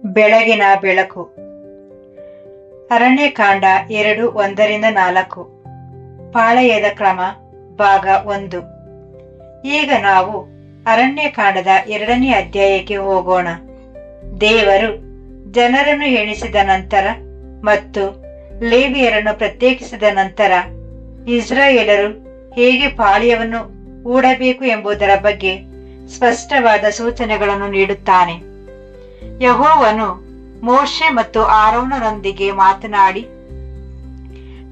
ಬೆಳಗಿನ ಬೆಳಕು. ಅರಣ್ಯಕಾಂಡ 2:1-4. ಪಾಳೆಯದ ಕ್ರಮ ಭಾಗ 1. ಈಗ ನಾವು ಅರಣ್ಯಕಾಂಡದ 2ನೇ ಅಧ್ಯಾಯಕ್ಕೆ ಹೋಗೋಣ. ದೇವರು ಜನರನ್ನು ಎಣಿಸಿದ ನಂತರ ಮತ್ತು ಲೇವಿಯರನ್ನು ಪ್ರತ್ಯೇಕಿಸಿದ ನಂತರ ಇಸ್ರಾಯೇಲರು ಹೇಗೆ ಪಾಳೆಯವನ್ನು ಹೂಡಬೇಕು ಎಂಬುದರ ಬಗ್ಗೆ ಸ್ಪಷ್ಟವಾದ ಸೂಚನೆಗಳನ್ನು ನೀಡುತ್ತಾನೆ. ಯೆಹೋವನು ಮೋಶೆ ಮತ್ತು ಆರೋನರೊಂದಿಗೆ ಮಾತನಾಡಿ,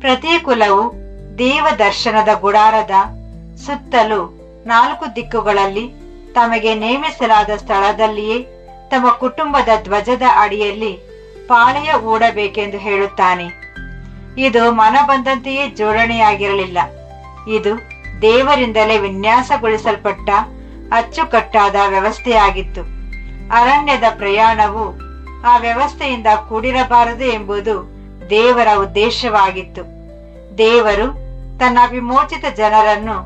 ಪ್ರತಿ ಕುಲವು ದೇವ ದರ್ಶನದ ಗುಡಾರದ ಸುತ್ತಲೂ 4 ದಿಕ್ಕುಗಳಲ್ಲಿ ತಮಗೆ ನೇಮಿಸಲಾದ ಸ್ಥಳದಲ್ಲಿಯೇ ತಮ್ಮ ಕುಟುಂಬದ ಧ್ವಜದ ಅಡಿಯಲ್ಲಿ ಪಾಳೆಯ ಹೂಡಬೇಕೆಂದು ಹೇಳುತ್ತಾನೆ. ಇದು ಮನಬಂದಂತೆಯೇ ಜೋಡಣೆಯಾಗಿರಲಿಲ್ಲ. ಇದು ದೇವರಿಂದಲೇ ವಿನ್ಯಾಸಗೊಳಿಸಲ್ಪಟ್ಟ ಅಚ್ಚುಕಟ್ಟಾದ ವ್ಯವಸ್ಥೆಯಾಗಿತ್ತು. ಅರಣ್ಯದ ಪ್ರಯಾಣವು ಆ ವ್ಯವಸ್ಥೆಯಿಂದ ಕೂಡಿರಬಾರದು ಎಂಬುದು ದೇವರ ಉದ್ದೇಶವಾಗಿತ್ತು. ದೇವರು ತನ್ನ ವಿಮೋಚಿತ ಜನರನ್ನು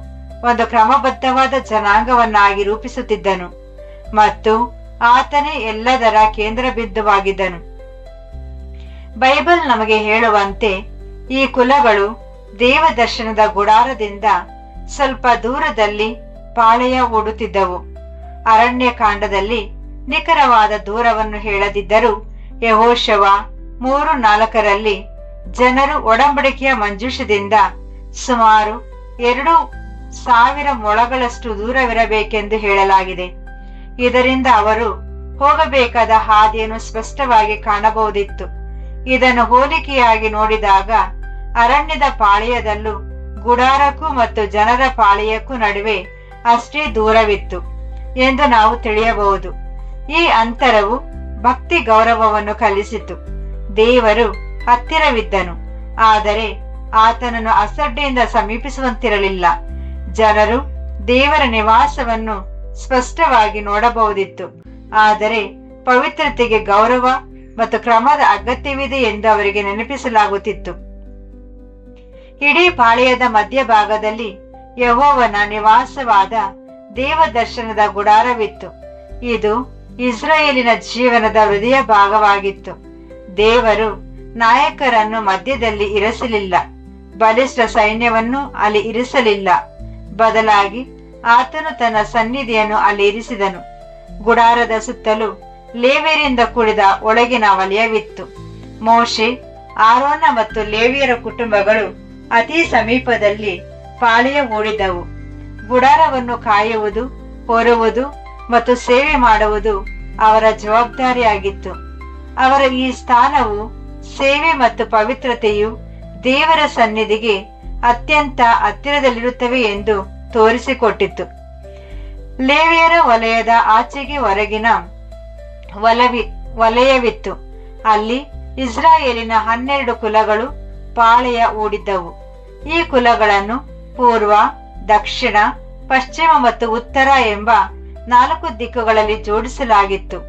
ಒಂದು ಕ್ರಮಬದ್ಧವಾದ ಜನಾಂಗವನ್ನಾಗಿ ರೂಪಿಸುತ್ತಿದ್ದನು ಮತ್ತು ಆತನೇ ಎಲ್ಲದರ ಕೇಂದ್ರ ಬಿಂದುವಾಗಿದ್ದನು. ಬೈಬಲ್ ನಮಗೆ ಹೇಳುವಂತೆ ಈ ಕುಲಗಳು ದೇವ ದರ್ಶನದ ಗುಡಾರದಿಂದ ಸ್ವಲ್ಪ ದೂರದಲ್ಲಿ ಪಾಳೆಯ ಹೂಡುತ್ತಿದ್ದವು. ಅರಣ್ಯಕಾಂಡದಲ್ಲಿ ನಿಖರವಾದ ದೂರವನ್ನು ಹೇಳದಿದ್ದರೂ ಯೆಹೋಶುವ 3:4 ಜನರು ಒಡಂಬಡಿಕೆಯ ಮಂಜೂಷದಿಂದ ಸುಮಾರು 2,000 ಮೊಳಗಳಷ್ಟು ದೂರವಿರಬೇಕೆಂದು ಹೇಳಲಾಗಿದೆ. ಇದರಿಂದ ಅವರು ಹೋಗಬೇಕಾದ ಹಾದಿಯನ್ನು ಸ್ಪಷ್ಟವಾಗಿ ಕಾಣಬಹುದಿತ್ತು. ಇದನ್ನು ಹೋಲಿಕೆಯಾಗಿ ನೋಡಿದಾಗ ಅರಣ್ಯದ ಪಾಳೆಯದಲ್ಲೂ ಗುಡಾರಕ್ಕೂ ಮತ್ತು ಜನರ ಪಾಳೆಯಕ್ಕೂ ನಡುವೆ ಅಷ್ಟೇ ದೂರವಿತ್ತು ಎಂದು ನಾವು ತಿಳಿಯಬಹುದು. ಈ ಅಂತರವು ಭಕ್ತಿ ಗೌರವವನ್ನು ಕಲಿಸಿತು. ದೇವರು ಹತ್ತಿರವಿದ್ದನು, ಆದರೆ ಆತನನ್ನು ಅಸಡ್ಡೆಯಿಂದ ಸಮೀಪಿಸುವಂತಿರಲಿಲ್ಲ. ಜನರು ದೇವರ ನಿವಾಸವನ್ನು ಸ್ಪಷ್ಟವಾಗಿ ನೋಡಬಹುದಿತ್ತು, ಆದರೆ ಪವಿತ್ರತೆಗೆ ಗೌರವ ಮತ್ತು ಕ್ರಮದ ಅಗತ್ಯವಿದೆ ಎಂದು ಅವರಿಗೆ ನೆನಪಿಸಲಾಗುತ್ತಿತ್ತು. ಇಡೀ ಪಾಳೆಯದ ಮಧ್ಯಭಾಗದಲ್ಲಿ ಯೆಹೋವನ ನಿವಾಸವಾದ ದೇವ ದರ್ಶನದ ಗುಡಾರವಿತ್ತು. ಇದು ಇಸ್ರಾಯೇಲಿನ ಜೀವನದ ಹೃದಯ ಭಾಗವಾಗಿತ್ತು. ದೇವರು ನಾಯಕರನ್ನು ಮಧ್ಯದಲ್ಲಿ ಇರಿಸಲಿಲ್ಲ, ಬಲಿಷ್ಠ ಸೈನ್ಯವನ್ನು ಅಲ್ಲಿ ಇರಿಸಲಿಲ್ಲ. ಬದಲಾಗಿ ಆತನು ತನ್ನ ಸನ್ನಿಧಿಯನ್ನು ಅಲ್ಲಿ ಇರಿಸಿದನು. ಗುಡಾರದ ಸುತ್ತಲೂ ಲೇವಿಯರಿಂದ ಕೂಡಿದ ಒಳಗಿನ ವಲಯವಿತ್ತು. ಮೋಶೆ, ಆರೋನ ಮತ್ತು ಲೇವಿಯರ ಕುಟುಂಬಗಳು ಅತಿ ಸಮೀಪದಲ್ಲಿ ಪಾಳೆಯ ಹೂಡಿದವು. ಗುಡಾರವನ್ನು ಕಾಯುವುದು, ಹೊರುವುದು ಮತ್ತು ಸೇವೆ ಮಾಡುವುದು ಅವರ ಜವಾಬ್ದಾರಿಯಾಗಿತ್ತು. ಅವರ ಈ ಸ್ಥಾನವು ಸೇವೆ ಮತ್ತು ಪವಿತ್ರತೆಯು ದೇವರ ಸನ್ನಿಧಿಗೆ ಅತ್ಯಂತ ಹತ್ತಿರದಲ್ಲಿರುತ್ತವೆ ಎಂದು ತೋರಿಸಿಕೊಟ್ಟಿತು. ಲೇವಿಯರ ವಲಯದ ಆಚೆಗೆ ಹೊರಗಿನ ವಲಯವಿತ್ತು. ಅಲ್ಲಿ ಇಸ್ರಾಯೇಲಿನ 12 ಕುಲಗಳು ಪಾಳೆಯ ಹೂಡಿದ್ದವು. ಈ ಕುಲಗಳನ್ನು ಪೂರ್ವ, ದಕ್ಷಿಣ, ಪಶ್ಚಿಮ ಮತ್ತು ಉತ್ತರ ಎಂಬ 4 ದಿಕ್ಕುಗಳಲ್ಲಿ ಜೋಡಿಸಲಾಗಿತ್ತು.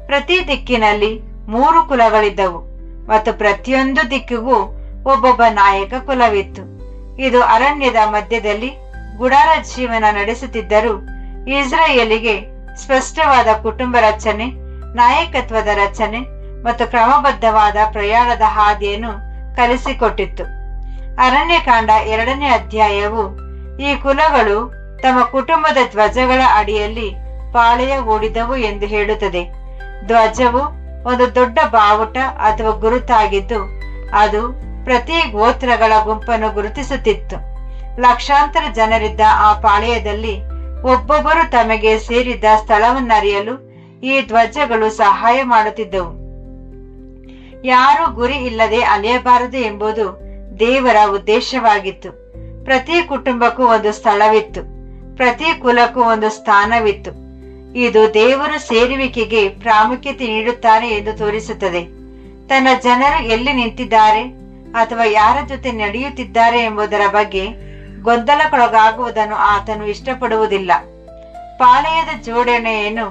ಪ್ರತಿ ದಿಕ್ಕಿನಲ್ಲಿ 3 ಕುಲಗಳಿದ್ದವು ಮತ್ತು ಪ್ರತಿಯೊಂದು ದಿಕ್ಕಿಗೂ ಒಬ್ಬೊಬ್ಬ ನಾಯಕ ಕುಲವಿತ್ತು. ಇದು ಅರಣ್ಯದ ಮಧ್ಯದಲ್ಲಿ ಗುಡಾರ ಜೀವನ ನಡೆಸುತ್ತಿದ್ದರೂ ಇಸ್ರಾಯೇಲಿಗೆ ಸ್ಪಷ್ಟವಾದ ಕುಟುಂಬ ರಚನೆ, ನಾಯಕತ್ವದ ರಚನೆ ಮತ್ತು ಕ್ರಮಬದ್ಧವಾದ ಪ್ರಯಾಣದ ಹಾದಿಯನ್ನು ಕಲಿಸಿಕೊಟ್ಟಿತ್ತು. ಅರಣ್ಯಕಾಂಡ 2ನೇ ಅಧ್ಯಾಯವು ಈ ಕುಲಗಳು ತಮ್ಮ ಕುಟುಂಬದ ಧ್ವಜಗಳ ಅಡಿಯಲ್ಲಿ ಪಾಳೆಯ ಹೂಡಿದವು ಎಂದು ಹೇಳುತ್ತದೆ. ಧ್ವಜವು ಒಂದು ದೊಡ್ಡ ಬಾವುಟ ಅಥವಾ ಗುರುತಾಗಿದ್ದು ಅದು ಪ್ರತಿ ಗೋತ್ರಗಳ ಗುಂಪನ್ನು ಗುರುತಿಸುತ್ತಿತ್ತು. ಲಕ್ಷಾಂತರ ಜನರಿದ್ದ ಆ ಪಾಳೆಯದಲ್ಲಿ ಒಬ್ಬೊಬ್ಬರು ತಮಗೆ ಸೇರಿದ್ದ ಸ್ಥಳವನ್ನರಿಯಲು ಈ ಧ್ವಜಗಳು ಸಹಾಯ ಮಾಡುತ್ತಿದ್ದವು. ಯಾರೂ ಗುರಿ ಇಲ್ಲದೆ ಅಲೆಯಬಾರದು ಎಂಬುದು ದೇವರ ಉದ್ದೇಶವಾಗಿತ್ತು. ಪ್ರತಿ ಕುಟುಂಬಕ್ಕೂ ಒಂದು ಸ್ಥಳವಿತ್ತು, ಪ್ರತಿ ಕುಲಕ್ಕೂ ಒಂದು ಸ್ಥಾನವಿತ್ತು. ಇದು ದೇವರು ಸೇರುವಿಕೆಗೆ ಪ್ರಾಮುಖ್ಯತೆ ನೀಡುತ್ತಾನೆ ಎಂದು ತೋರಿಸುತ್ತದೆ. ತನ್ನ ಜನರು ಎಲ್ಲಿ ನಿಂತಿದ್ದಾರೆ ಅಥವಾ ಯಾರ ಜೊತೆ ನಡೆಯುತ್ತಿದ್ದಾರೆ ಎಂಬುದರ ಬಗ್ಗೆ ಗೊಂದಲಕ್ಕೊಳಗಾಗುವುದನ್ನು ಆತನು ಇಷ್ಟಪಡುವುದಿಲ್ಲ. ಪಾಳೆಯದ ಜೋಡಣೆಯನ್ನು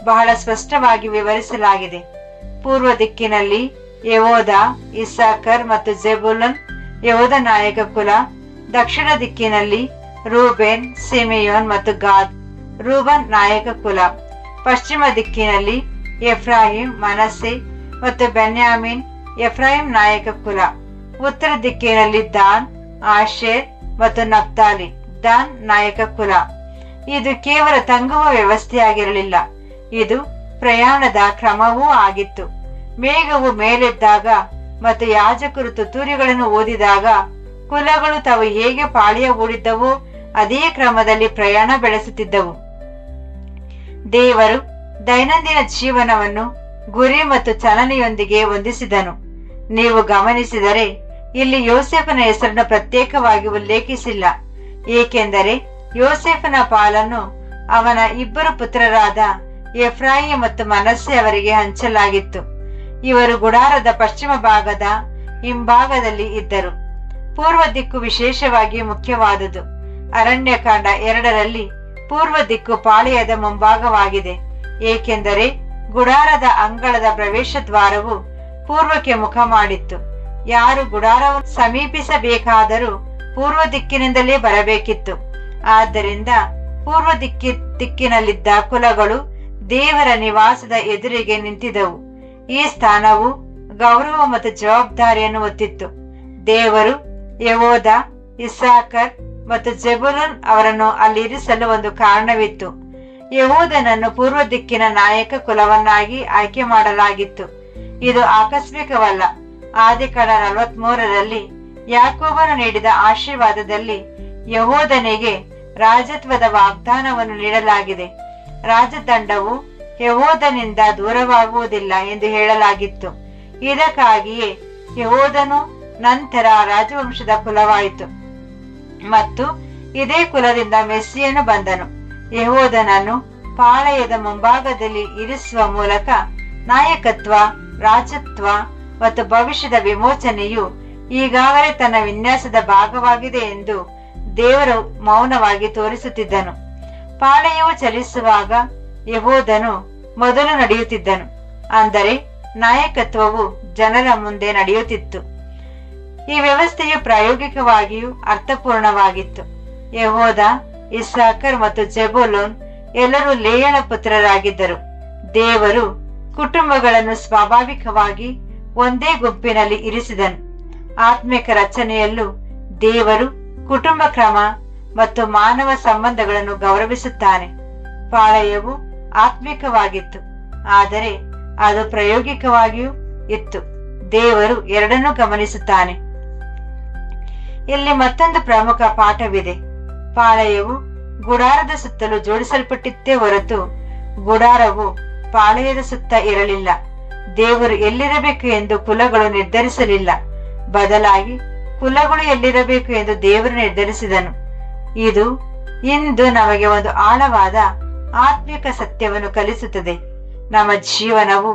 ಬಹಳ ಸ್ಪಷ್ಟವಾಗಿ ವಿವರಿಸಲಾಗಿದೆ. ಪೂರ್ವ ದಿಕ್ಕಿನಲ್ಲಿ ಯೆಹೂದ, ಇಸ್ಸಾಕರ್ ಮತ್ತು ಜೆಬುಲೂನ್ ಯೆಹೂದ ನಾಯಕ ಕುಲ. ದಕ್ಷಿಣ ದಿಕ್ಕಿನಲ್ಲಿ ರೂಬೇನ್, ಸಿಮೆಯೋನ್ ಮತ್ತು ಗಾದ್ ರೂಬನ್ ನಾಯಕ ಕುಲ. ಪಶ್ಚಿಮ ದಿಕ್ಕಿನಲ್ಲಿ ಎಫ್ರಾಹಿಂ, ಮನಸ್ಸೆ ಮತ್ತು ಬೆನ್ಯಾಮೀನ್. ಎಫ್ರಾಹಿಂ ನಾಯಕ ಕುಲ. ಉತ್ತರ ದಿಕ್ಕಿನಲ್ಲಿ ದಾನ್, ಆಶೇರ್ ಮತ್ತು ನಫ್ತಾಲಿ. ದಾನ್ ನಾಯಕ ಕುಲ. ಇದು ಕೇವಲ ತಂಗುವ ವ್ಯವಸ್ಥೆಯಾಗಿರಲಿಲ್ಲ, ಇದು ಪ್ರಯಾಣದ ಕ್ರಮವೂ ಆಗಿತ್ತು. ಮೇಘವು ಮೇಲೆದ್ದಾಗ ಮತ್ತು ಯಾಜಕರು ತುತ್ತೂರಿಗಳನ್ನು ಓದಿದಾಗ ಕುಲಗಳು ತಾವು ಹೇಗೆ ಪಾಳೆಯ ಹೂಡಿದ್ದವೋ ಅದೇ ಕ್ರಮದಲ್ಲಿ ಪ್ರಯಾಣ ಬೆಳೆಸುತ್ತಿದ್ದವು. ದೇವರು ದೈನಂದಿನ ಜೀವನವನ್ನು ಗುರಿ ಮತ್ತು ಚಲನೆಯೊಂದಿಗೆ ಹೊಂದಿಸಿದನು. ನೀವು ಗಮನಿಸಿದರೆ ಇಲ್ಲಿ ಯೋಸೇಫನ ಹೆಸರನ್ನು ಪ್ರತ್ಯೇಕವಾಗಿ ಉಲ್ಲೇಖಿಸಿಲ್ಲ, ಏಕೆಂದರೆ ಯೋಸೇಫನ ಪಾಲನ್ನು ಅವನ ಇಬ್ಬರು ಪುತ್ರರಾದ ಎಫ್ರಾಯಿಂ ಮತ್ತು ಮನಸ್ಸೆ ಅವರಿಗೆ ಹಂಚಲಾಗಿತ್ತು. ಇವರು ಗುಡಾರದ ಪಶ್ಚಿಮ ಭಾಗದ ಹಿಂಭಾಗದಲ್ಲಿ ಇದ್ದರು. ಪೂರ್ವ ದಿಕ್ಕು ವಿಶೇಷವಾಗಿ ಮುಖ್ಯವಾದುದು. ಅರಣ್ಯಕಾಂಡ 2ರಲ್ಲಿ ಪೂರ್ವ ದಿಕ್ಕು ಪಾಳೆಯದ ಮುಂಭಾಗವಾಗಿದೆ, ಏಕೆಂದರೆ ಗುಡಾರದ ಅಂಗಳದ ಪ್ರವೇಶ ದ್ವಾರವು ಪೂರ್ವಕ್ಕೆ ಮುಖ ಮಾಡಿತ್ತು. ಯಾರು ಗುಡಾರವನ್ನು ಸಮೀಪಿಸಬೇಕಾದರೂ ಪೂರ್ವ ದಿಕ್ಕಿನಿಂದಲೇ ಬರಬೇಕಿತ್ತು. ಆದ್ದರಿಂದ ಪೂರ್ವ ದಿಕ್ಕಿನಲ್ಲಿದ್ದ ಕುಲಗಳು ದೇವರ ನಿವಾಸದ ಎದುರಿಗೆ ನಿಂತಿದ್ದವು. ಈ ಸ್ಥಾನವು ಗೌರವ ಮತ್ತು ಜವಾಬ್ದಾರಿಯನ್ನು ಹೊತ್ತಿತ್ತು. ದೇವರು ಯೆಹೂದ, ಇಸ್ಸಾಕರ್ ಮತ್ತು ಜೆಬುಲೂನ್ ಅವರನ್ನು ಅಲ್ಲಿರಿಸಲು ಒಂದು ಕಾರಣವಿತ್ತು. ಯೆಹೂದನನ್ನು ಪೂರ್ವ ದಿಕ್ಕಿನ ನಾಯಕ ಕುಲವನ್ನಾಗಿ ಆಯ್ಕೆ ಮಾಡಲಾಗಿತ್ತು. ಇದು ಆಕಸ್ಮಿಕವಲ್ಲ. ಆದಿಕಾಂಡ 43ರಲ್ಲಿ ಯಾಕೋಬನು ನೀಡಿದ ಆಶೀರ್ವಾದದಲ್ಲಿ ಯೆಹೂದನಿಗೆ ರಾಜತ್ವದ ವಾಗ್ದಾನವನ್ನು ನೀಡಲಾಗಿದೆ. ರಾಜದಂಡವು ಯೆಹೂದನಿಂದ ದೂರವಾಗುವುದಿಲ್ಲ ಎಂದು ಹೇಳಲಾಗಿತ್ತು. ಇದಕ್ಕಾಗಿಯೇ ಯೆಹೂದನು ನಂತರ ರಾಜವಂಶದ ಕುಲವಾಯಿತು ಮತ್ತು ಇದೇ ಕುಲದಿಂದ ಮೆಸ್ಸಿಯನು ಬಂದನು. ಯೆಹೂದನನ್ನು ಪಾಳೆಯದ ಮುಂಭಾಗದಲ್ಲಿ ಇರಿಸುವ ಮೂಲಕ ನಾಯಕತ್ವ, ರಾಜತ್ವ ಮತ್ತು ಭವಿಷ್ಯದ ವಿಮೋಚನೆಯು ಈಗಾಗಲೇ ತನ್ನ ವಿನ್ಯಾಸದ ಭಾಗವಾಗಿದೆ ಎಂದು ದೇವರು ಮೌನವಾಗಿ ತೋರಿಸುತ್ತಿದ್ದನು. ಪಾಳೆಯವು ಚಲಿಸುವಾಗ ಯೆಹೂದನು ಮೊದಲು ನಡೆಯುತ್ತಿದ್ದನು, ಅಂದರೆ ನಾಯಕತ್ವವು ಜನರ ಮುಂದೆ ನಡೆಯುತ್ತಿತ್ತು. ಈ ವ್ಯವಸ್ಥೆಯು ಪ್ರಾಯೋಗಿಕವಾಗಿಯೂ ಅರ್ಥಪೂರ್ಣವಾಗಿತ್ತು. ಯೆಹೂದ, ಇಸ್ಸಾಕರ್ ಮತ್ತು ಜೆಬುಲೂನ್ ಎಲ್ಲರೂ ಲೇಯಳ ಪುತ್ರರಾಗಿದ್ದರು. ದೇವರು ಕುಟುಂಬಗಳನ್ನು ಸ್ವಾಭಾವಿಕವಾಗಿ ಒಂದೇ ಗುಂಪಿನಲ್ಲಿ ಇರಿಸಿದನು. ಆತ್ಮಿಕ ರಚನೆಯಲ್ಲೂ ದೇವರು ಕುಟುಂಬ ಕ್ರಮ ಮತ್ತು ಮಾನವ ಸಂಬಂಧಗಳನ್ನು ಗೌರವಿಸುತ್ತಾನೆ. ಪಾಳೆಯವು ಆತ್ಮಿಕವಾಗಿತ್ತು, ಆದರೆ ಅದು ಪ್ರಾಯೋಗಿಕವಾಗಿಯೂ ಇತ್ತು. ದೇವರು ಎರಡನ್ನೂ ಗಮನಿಸುತ್ತಾನೆ. ಇಲ್ಲಿ ಮತ್ತೊಂದು ಪ್ರಮುಖ ಪಾಠವಿದೆ. ಪಾಳೆಯವು ಗುಡಾರದ ಸುತ್ತಲೂ ಜೋಡಿಸಲ್ಪಟ್ಟಿತ್ತೇ ಹೊರತು ಗುಡಾರವು ಪಾಳೆಯದ ಸುತ್ತ ಇರಲಿಲ್ಲ. ದೇವರು ಎಲ್ಲಿರಬೇಕು ಎಂದು ಕುಲಗಳು ನಿರ್ಧರಿಸಲಿಲ್ಲ, ಬದಲಾಗಿ ಕುಲಗಳು ಎಲ್ಲಿರಬೇಕು ಎಂದು ದೇವರು ನಿರ್ಧರಿಸಿದನು. ಇದು ಇಂದು ನಮಗೆ ಒಂದು ಆಳವಾದ ಆತ್ಮಿಕ ಸತ್ಯವನ್ನು ಕಲಿಸುತ್ತದೆ. ನಮ್ಮ ಜೀವನವು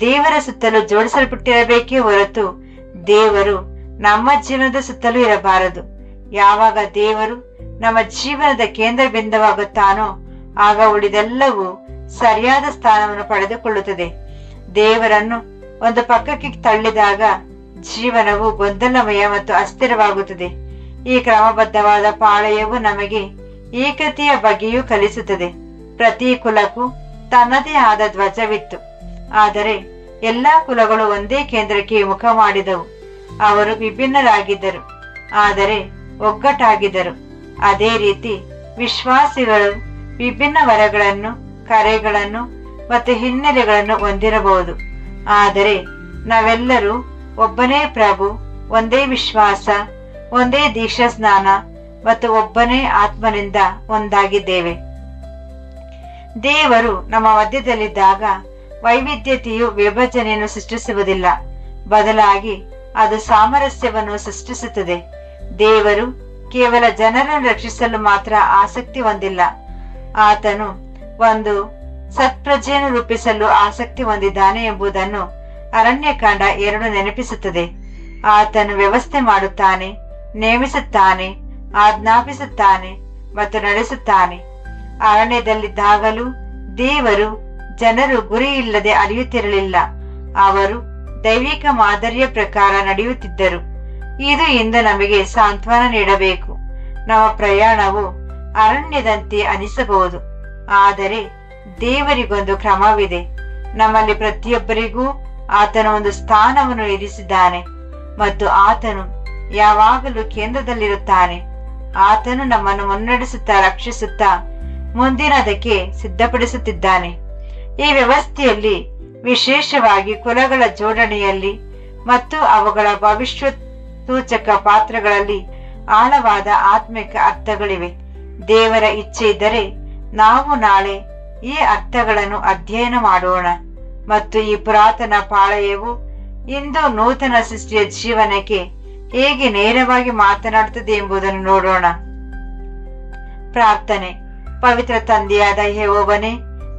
ದೇವರ ಸುತ್ತಲೂ ಜೋಡಿಸಲ್ಪಟ್ಟಿರಬೇಕೇ ಹೊರತು ದೇವರು ನಮ್ಮ ಜೀವನದ ಸುತ್ತಲೂ ಇರಬಾರದು. ಯಾವಾಗ ದೇವರು ನಮ್ಮ ಜೀವನದ ಕೇಂದ್ರ ಬಿಂದುವಾಗುತ್ತಾನೋ ಆಗ ಉಳಿದೆಲ್ಲವೂ ಸರಿಯಾದ ಸ್ಥಾನವನ್ನು ಪಡೆದುಕೊಳ್ಳುತ್ತದೆ. ದೇವರನ್ನು ಒಂದು ಪಕ್ಕಕ್ಕೆ ತಳ್ಳಿದಾಗ ಜೀವನವು ಗೊಂದಲಮಯ ಮತ್ತು ಅಸ್ಥಿರವಾಗುತ್ತದೆ. ಈ ಕ್ರಮಬದ್ಧವಾದ ಪಾಳೆಯವು ನಮಗೆ ಏಕತೆಯ ಬಗ್ಗೆಯೂ ಕಲಿಸುತ್ತದೆ. ಪ್ರತಿ ಕುಲಕ್ಕೂ ತನ್ನದೇ ಆದ ಧ್ವಜವಿತ್ತು, ಆದರೆ ಎಲ್ಲಾ ಕುಲಗಳು ಒಂದೇ ಕೇಂದ್ರಕ್ಕೆ ಮುಖ ಮಾಡಿದವು. ಅವರು ವಿಭಿನ್ನರಾಗಿದ್ದರು, ಆದರೆ ಒಗ್ಗಟ್ಟಾಗಿದ್ದರು. ಅದೇ ರೀತಿ ವಿಶ್ವಾಸಿಗಳು ವಿಭಿನ್ನ ವರಗಳನ್ನು, ಕರೆಗಳನ್ನು ಮತ್ತು ಹಿನ್ನೆಲೆಗಳನ್ನು ಹೊಂದಿರಬಹುದು, ಆದರೆ ನಾವೆಲ್ಲರೂ ಒಬ್ಬನೇ ಪ್ರಭು, ಒಂದೇ ವಿಶ್ವಾಸ, ಒಂದೇ ದೀಕ್ಷಾ ಸ್ನಾನ ಮತ್ತು ಒಬ್ಬನೇ ಆತ್ಮನಿಂದ ಒಂದಾಗಿದ್ದೇವೆ. ದೇವರು ನಮ್ಮ ಮಧ್ಯದಲ್ಲಿದ್ದಾಗ ವೈವಿಧ್ಯತೆಯು ವಿಭಜನೆಯನ್ನು ಸೃಷ್ಟಿಸುವುದಿಲ್ಲ, ಬದಲಾಗಿ ಅದು ಸಾಮರಸ್ಯವನ್ನು ಸೃಷ್ಟಿಸುತ್ತದೆ. ದೇವರು ಕೇವಲ ಜನರನ್ನು ರಕ್ಷಿಸಲು ಮಾತ್ರ ಆಸಕ್ತಿ ಹೊಂದಿಲ್ಲ, ಆತನು ಒಂದು ಸತ್ಪ್ರಜೆಯನ್ನು ರೂಪಿಸಲು ಆಸಕ್ತಿ ಹೊಂದಿದ್ದಾನೆ ಎಂಬುದನ್ನು ಅರಣ್ಯಕಾಂಡ 2 ನೆನಪಿಸುತ್ತದೆ. ಆತನು ವ್ಯವಸ್ಥೆ ಮಾಡುತ್ತಾನೆ, ನೇಮಿಸುತ್ತಾನೆ, ಆಜ್ಞಾಪಿಸುತ್ತಾನೆ ಮತ್ತು ನಡೆಸುತ್ತಾನೆ. ಅರಣ್ಯದಲ್ಲಿದ್ದಾಗಲೂ ದೇವರು ಜನರು ಗುರಿ ಇಲ್ಲದೆ ಅಲಿಯುತ್ತಿರಲಿಲ್ಲ, ಅವರು ದೈವಿಕ ಮಾದರಿಯ ಪ್ರಕಾರ ನಡೆಯುತ್ತಿದ್ದರು. ಇದು ಇಂದು ನಮಗೆ ಸಾಂತ್ವನ ನೀಡಬೇಕು. ನಮ್ಮ ಪ್ರಯಾಣವು ಅರಣ್ಯದಂತೆ ಅನಿಸಬಹುದು, ಆದರೆ ದೇವರಿಗೊಂದು ಕ್ರಮವಿದೆ. ನಮ್ಮಲ್ಲಿ ಪ್ರತಿಯೊಬ್ಬರಿಗೂ ಆತನು ಒಂದು ಸ್ಥಾನವನ್ನು ಇರಿಸಿದ್ದಾನೆ ಮತ್ತು ಆತನು ಯಾವಾಗಲೂ ಕೇಂದ್ರದಲ್ಲಿರುತ್ತಾನೆ. ಆತನು ನಮ್ಮನ್ನು ಮುನ್ನಡೆಸುತ್ತಾ ರಕ್ಷಿಸುತ್ತಾ ಮುಂದಿನದಕ್ಕೆ ಸಿದ್ಧಪಡಿಸುತ್ತಿದ್ದಾನೆ. ಈ ವ್ಯವಸ್ಥೆಯಲ್ಲಿ ವಿಶೇಷವಾಗಿ ಕುಲಗಳ ಜೋಡಣೆಯಲ್ಲಿ ಮತ್ತು ಅವುಗಳ ಭವಿಷ್ಯ ಸೂಚಕ ಪಾತ್ರಗಳಲ್ಲಿ ಆಳವಾದ ಆತ್ಮಿಕ ಅರ್ಥಗಳಿವೆ. ದೇವರ ಇಚ್ಛೆ ಇದ್ದರೆ ನಾವು ನಾಳೆ ಈ ಅರ್ಥಗಳನ್ನು ಅಧ್ಯಯನ ಮಾಡೋಣ ಮತ್ತು ಈ ಪುರಾತನ ಪಾಳೆಯವು ಇಂದು ನೂತನ ಸೃಷ್ಟಿಯ ಜೀವನಕ್ಕೆ ಹೇಗೆ ನೇರವಾಗಿ ಮಾತನಾಡುತ್ತದೆ ಎಂಬುದನ್ನು ನೋಡೋಣ. ಪ್ರಾರ್ಥನೆ. ಪವಿತ್ರ ತಂದೆಯಾದ ಯೆಹೋವನೇ,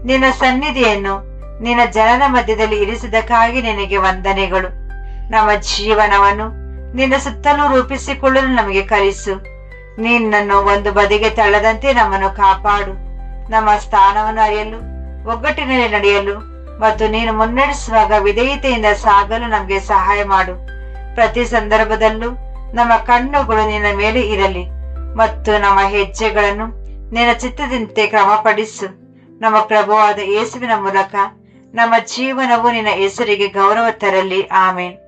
ನಿನ್ನ ಸನ್ನಿಧಿಯನ್ನು ನಿನ್ನ ಜನರ ಮಧ್ಯದಲ್ಲಿ ಇರಿಸಿದಕ್ಕಾಗಿ ನಿನಗೆ ವಂದನೆಗಳು. ನಮ್ಮ ಜೀವನವನ್ನು ನಿನ್ನ ಸುತ್ತಲೂ ರೂಪಿಸಿಕೊಳ್ಳಲು ನಮಗೆ ಕಲಿಸು. ನಿನ್ನನ್ನು ಒಂದು ಬದಿಗೆ ತಳ್ಳದಂತೆ ನಮ್ಮನ್ನು ಕಾಪಾಡು. ನಮ್ಮ ಸ್ಥಾನವನ್ನು ಅರಿಯಲು, ಒಗ್ಗಟ್ಟಿನಲ್ಲಿ ನಡೆಯಲು ಮತ್ತು ನೀನು ಮುನ್ನಡೆಸುವಾಗ ವಿಧೇಯತೆಯಿಂದ ಸಾಗಲು ನಮಗೆ ಸಹಾಯ ಮಾಡು. ಪ್ರತಿ ಸಂದರ್ಭದಲ್ಲೂ ನಮ್ಮ ಕಣ್ಣುಗಳು ನಿನ್ನ ಮೇಲೆ ಇರಲಿ ಮತ್ತು ನಮ್ಮ ಹೆಜ್ಜೆಗಳನ್ನು ನಿನ್ನ ಚಿತ್ತದಂತೆ ಕ್ರಮಪಡಿಸು. ನಮ್ಮ ಪ್ರಭುವಾದ ಯೇಸುವಿನ ಮೂಲಕ ನಮ್ಮ ಜೀವನವು ನಿನ್ನ ಹೆಸರಿಗೆ ಗೌರವ ತರಲಿ. ಆಮೇನ್.